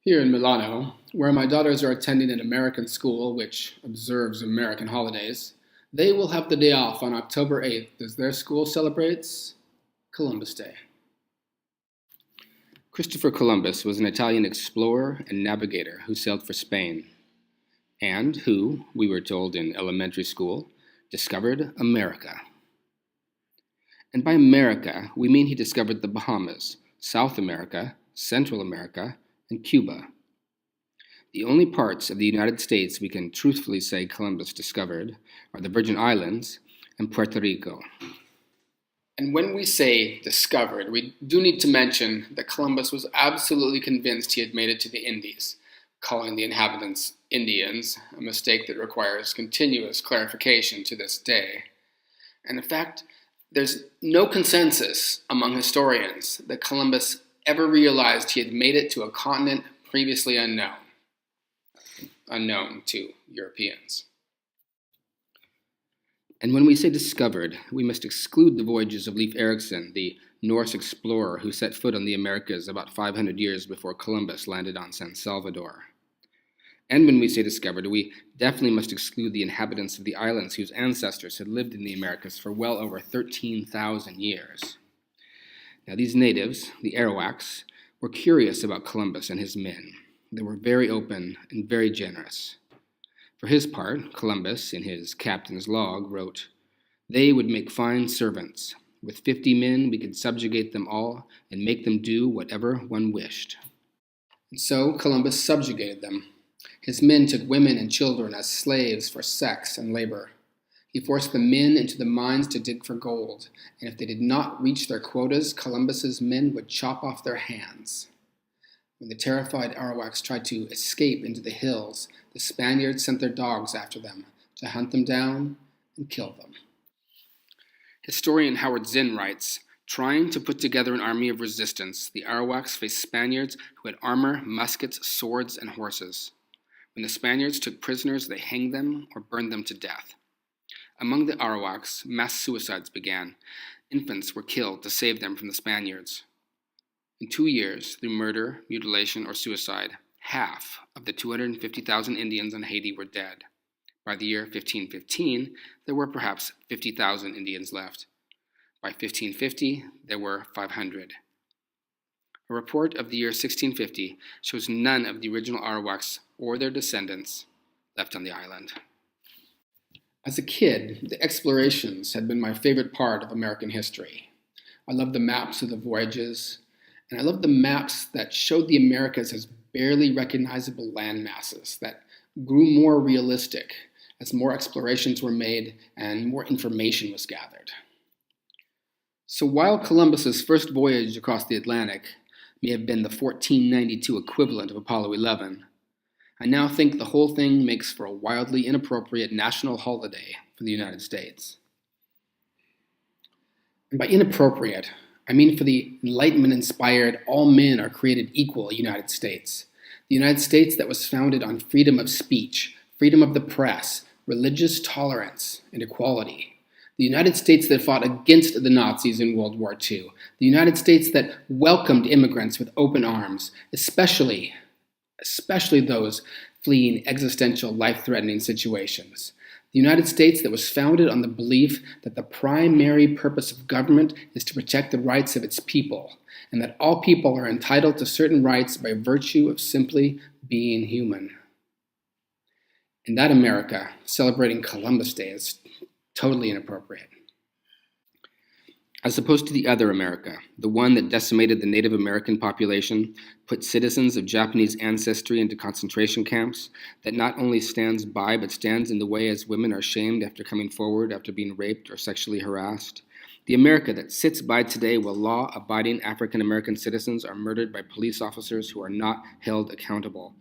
Here in Milano, where my daughters are attending an American school which observes American holidays, they will have the day off on October 8th as their school celebrates Columbus Day. Christopher Columbus was an Italian explorer and navigator who sailed for Spain, and who, we were told in elementary school, discovered America. And by America, we mean he discovered the Bahamas, South America, Central America, and Cuba. The only parts of the United States we can truthfully say Columbus discovered are the Virgin Islands and Puerto Rico. And when we say discovered, we do need to mention that Columbus was absolutely convinced he had made it to the Indies, calling the inhabitants Indians, a mistake that requires continuous clarification to this day. And in fact, there's no consensus among historians that Columbus ever realized he had made it to a continent previously unknown to Europeans. And when we say discovered, we must exclude the voyages of Leif Erikson, the Norse explorer who set foot on the Americas about 500 years before Columbus landed on San Salvador. And when we say discovered, we definitely must exclude the inhabitants of the islands whose ancestors had lived in the Americas for well over 13,000 years. Now, these natives, the Arawaks, were curious about Columbus and his men. They were very open and very generous. For his part, Columbus, in his captain's log, wrote, "They would make fine servants. With 50 men, we could subjugate them all and make them do whatever one wished." And so Columbus subjugated them. His men took women and children as slaves for sex and labor. He forced the men into the mines to dig for gold, and if they did not reach their quotas, Columbus's men would chop off their hands. When the terrified Arawaks tried to escape into the hills, the Spaniards sent their dogs after them to hunt them down and kill them. Historian Howard Zinn writes, "Trying to put together an army of resistance, the Arawaks faced Spaniards who had armor, muskets, swords, and horses. When the Spaniards took prisoners, they hanged them or burned them to death. Among the Arawaks, mass suicides began. Infants were killed to save them from the Spaniards. In 2 years, through murder, mutilation, or suicide, half of the 250,000 Indians in Haiti were dead. By the year 1515, there were perhaps 50,000 Indians left. By 1550, there were 500. A report of the year 1650 shows none of the original Arawaks or their descendants left on the island." As a kid, the explorations had been my favorite part of American history. I loved the maps of the voyages, and I loved the maps that showed the Americas as barely recognizable land masses that grew more realistic as more explorations were made and more information was gathered. So while Columbus's first voyage across the Atlantic may have been the 1492 equivalent of Apollo 11, I now think the whole thing makes for a wildly inappropriate national holiday for the United States. And by inappropriate, I mean for the Enlightenment-inspired, all men are created equal United States. The United States that was founded on freedom of speech, freedom of the press, religious tolerance, and equality. The United States that fought against the Nazis in World War II. The United States that welcomed immigrants with open arms, especially those fleeing existential, life-threatening situations. The United States that was founded on the belief that the primary purpose of government is to protect the rights of its people, and that all people are entitled to certain rights by virtue of simply being human. In that America, celebrating Columbus Day is totally inappropriate. As opposed to the other America, the one that decimated the Native American population, put citizens of Japanese ancestry into concentration camps, that not only stands by but stands in the way as women are shamed after coming forward after being raped or sexually harassed, the America that sits by today while law-abiding African American citizens are murdered by police officers who are not held accountable,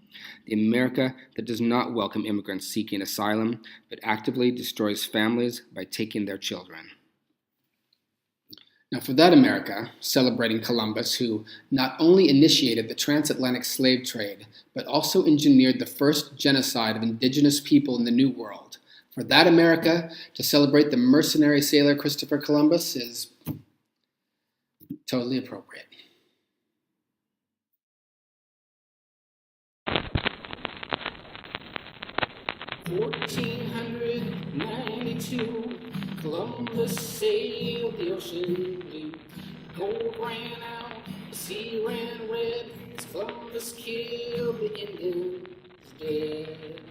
the America that does not welcome immigrants seeking asylum but actively destroys families by taking their children. Now, for that America, celebrating Columbus, who not only initiated the transatlantic slave trade, but also engineered the first genocide of indigenous people in the New World, for that America to celebrate the mercenary sailor Christopher Columbus is totally appropriate. 1492, Columbus sailed the ocean blue. Gold ran out, the sea ran red, as Columbus killed the Indians dead.